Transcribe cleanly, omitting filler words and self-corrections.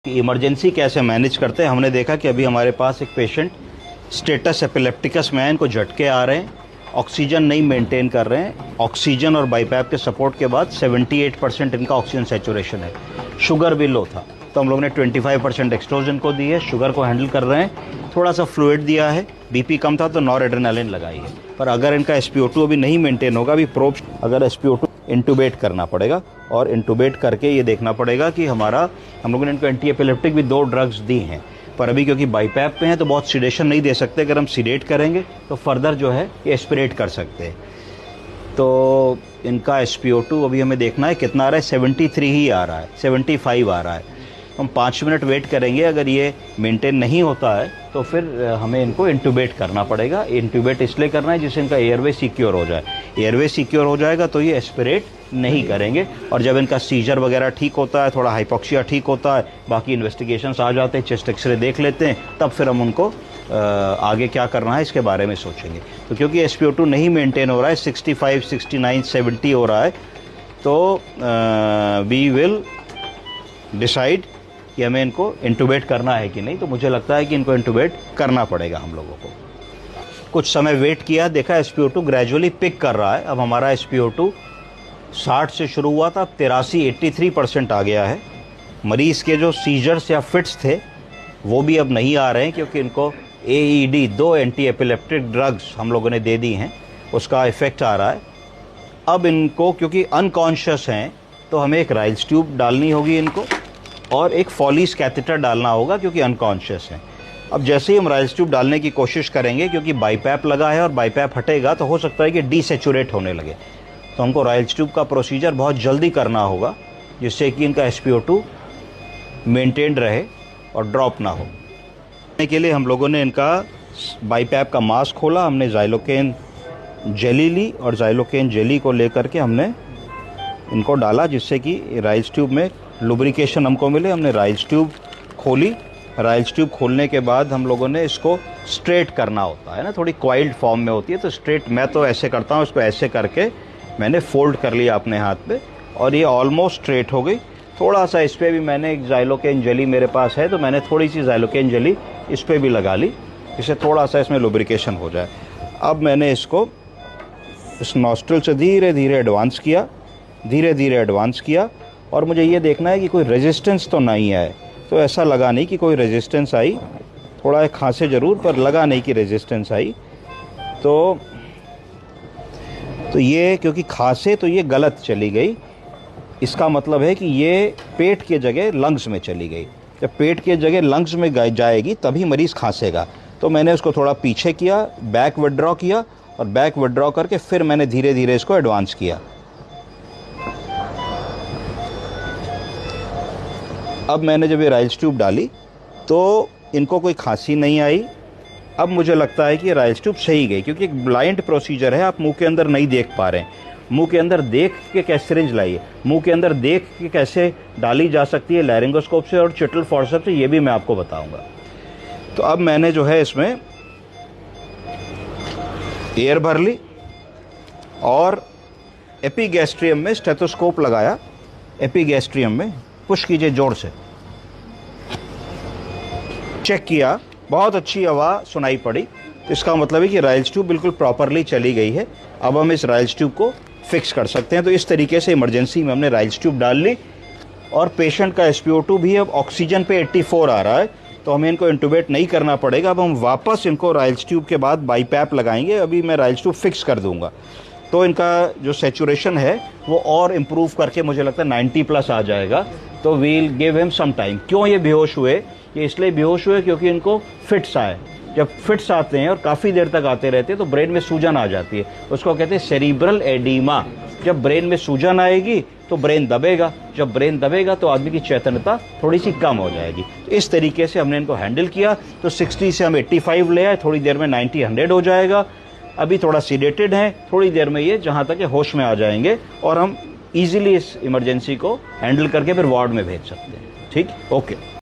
Emergency कैसे manage करते हैं। हमने देखा कि अभी हमारे पास एक पेशेंट स्टेटस एपिलेप्टिकस में है, इनको झटके आ रहे हैं, ऑक्सीजन नहीं मेंटेन कर रहे हैं। ऑक्सीजन और बाईपैप के सपोर्ट के बाद 78% इनका ऑक्सीजन सैचुरेशन है। शुगर भी लो था, तो हम लोग ने 25% एक्सट्रोजन को दी है, शुगर को हैंडल कर रहे हैं। थोड़ा सा फ्लूइड दिया है, बीपी कम था तो नॉरएड्रेनालिन लगाई है। पर अगर इनका SpO2 अभी नहीं मेंटेन होगा, अभी प्रोब अगर SpO2 इंटूबेट करना पड़ेगा, और इंटूबेट करके ये देखना पड़ेगा कि हम लोगों ने इनको एंटी एपिलेप्टिक भी 2 ड्रग्स दी हैं, पर अभी क्योंकि बाईपैप पे हैं तो बहुत सीडेशन नहीं दे सकते। अगर हम सीडेट करेंगे तो फर्दर जो है ये एस्पिरेट कर सकते हैं। तो इनका SpO2 अभी हमें देखना है कितना आ रहा है, 73 ही आ रहा है, 75 आ रहा है। हम 5 मिनट वेट करेंगे, अगर ये मेंटेन नहीं होता है तो फिर हमें इनको इंटूबेट करना पड़ेगा। इंटूबेट इसलिए करना है जिससे इनका एयरवे सिक्योर हो जाए। एयरवे सिक्योर हो जाएगा तो ये एस्पिरेट नहीं करेंगे, और जब इनका सीजर वगैरह ठीक होता है, थोड़ा हाइपोक्सिया ठीक होता है, बाकी इन्वेस्टिगेशंस आ जाते हैं, चेस्ट एक्सरे देख लेते हैं, तब फिर हम उनको आगे क्या करना है इसके बारे में सोचेंगे। तो क्योंकि SpO2 नहीं मेंटेन हो रहा है, 65, 69, 70 हो रहा है, तो वी विल डिसाइड कि हमें इनको इंटूबेट करना है कि नहीं। तो मुझे लगता है कि इनको इंटूबेट करना पड़ेगा हम लोगों को। कुछ समय वेट किया, देखा SpO2 ग्रेजुअली पिक कर रहा है। अब हमारा SpO2 60 से शुरू हुआ था, 83% आ गया है। मरीज़ के जो सीजर्स या फिट्स थे वो भी अब नहीं आ रहे हैं, क्योंकि इनको AED 2 एंटी एपिलेप्टिक ड्रग्स हम लोगों ने दे दी हैं, उसका इफ़ेक्ट आ रहा है। अब इनको क्योंकि अनकॉन्शियस हैं तो हमें एक राइल्स ट्यूब डालनी होगी इनको, और एक फॉलीस कैथेटर डालना होगा क्योंकि अनकॉन्शियस हैं। अब जैसे ही हम राइल्स ट्यूब डालने की कोशिश करेंगे, क्योंकि बाईपैप लगा है और बाईपैप हटेगा तो हो सकता है कि डीसेचुरेट होने लगे, तो हमको राइल्स ट्यूब का प्रोसीजर बहुत जल्दी करना होगा, जिससे कि इनका SpO2 मेंटेन रहे और ड्रॉप ना हो। के लिए हम लोगों ने इनका बाईपैप का मास्क खोला, हमने ज़ाइलोकेन जेली ली, और ज़ाइलोकेन जेली को लेकर के हमने इनको डाला, जिससे कि राइल्स ट्यूब में लुब्रिकेशन हमको मिले। हमने राइल्स ट्यूब खोली। राइल्स ट्यूब खोलने के बाद हम लोगों ने इसको स्ट्रेट करना होता है ना, थोड़ी क्वाइल्ड फॉर्म में होती है, तो स्ट्रेट मैं तो ऐसे करता हूँ, इसको ऐसे करके मैंने फोल्ड कर लिया अपने हाथ पे, और ये ऑलमोस्ट स्ट्रेट हो गई। थोड़ा सा इस पर भी मैंने एक ज़ाइलोकेन जेली मेरे पास है, तो मैंने थोड़ी सी ज़ाइलोकेन जेली इस पर भी लगा ली, जिससे थोड़ा सा इसमें लुब्रिकेशन हो जाए। अब मैंने इसको इस नॉस्ट्रल से धीरे धीरे एडवांस किया, और मुझे ये देखना है कि कोई रेजिस्टेंस तो नहीं आए। तो ऐसा लगा नहीं कि कोई रेजिस्टेंस आई, थोड़ा खांसे ज़रूर, पर लगा नहीं कि रेजिस्टेंस आई। तो ये क्योंकि खांसे तो ये गलत चली गई, इसका मतलब है कि ये पेट के जगह लंग्स में चली गई। जब पेट के जगह लंग्स में जाएगी तभी मरीज़ खांसेगा। तो मैंने उसको थोड़ा पीछे किया, बैक विड्रॉ किया, और बैक विड्रॉ करके फिर मैंने धीरे धीरे इसको एडवांस किया। अब मैंने जब ये राइल्स ट्यूब डाली तो इनको कोई खांसी नहीं आई। अब मुझे लगता है कि ये राइल्स ट्यूब सही गई, क्योंकि एक ब्लाइंड प्रोसीजर है, आप मुंह के अंदर नहीं देख पा रहे हैं। मुंह के अंदर देख के कैसे सिरिंज लाइए, मुंह के अंदर देख के कैसे डाली जा सकती है लैरिंगोस्कोप से और चिटल फॉर्सेप्स से, ये भी मैं आपको बताऊंगा। तो अब मैंने जो है इसमें एयर भर ली, और एपिगैस्ट्रियम में स्टेथोस्कोप लगाया। एपिगैस्ट्रियम में पुश कीजिए जोर से, चेक किया, बहुत अच्छी आवाज़ सुनाई पड़ी। इसका मतलब है कि राइल्स ट्यूब बिल्कुल प्रॉपरली चली गई है। अब हम इस राइल्स ट्यूब को फिक्स कर सकते हैं। तो इस तरीके से इमरजेंसी में हमने राइल्स ट्यूब डाल ली, और पेशेंट का SpO2 भी अब ऑक्सीजन पे 84 आ रहा है, तो हमें इनको इंटूबेट नहीं करना पड़ेगा। अब हम वापस इनको राइल्स ट्यूब के बाद बाईपैप लगाएंगे। अभी मैं राइल्स ट्यूब फिक्स कर दूंगा, तो इनका जो सैचुरेशन है वो और इम्प्रूव करके मुझे लगता है 90+ आ जाएगा। तो we'll give him some time. क्यों ये बेहोश हुए? ये इसलिए बेहोश हुए क्योंकि इनको फिट्स आए। जब फिट्स आते हैं और काफ़ी देर तक आते रहते हैं तो ब्रेन में सूजन आ जाती है, उसको कहते हैं सेरिब्रल एडीमा। जब ब्रेन में सूजन आएगी तो ब्रेन दबेगा, जब ब्रेन दबेगा तो आदमी की चेतनता थोड़ी सी कम हो जाएगी। इस तरीके से हमने इनको हैंडल किया। तो 60 से हम 85 ले आए, थोड़ी देर में 90-100 हो जाएगा। अभी थोड़ा सीडेटेड है, थोड़ी देर में ये जहाँ तक होश में आ जाएंगे, और हम ईजिली इस इमरजेंसी को हैंडल करके फिर वार्ड में भेज सकते हैं। ठीक, ओके।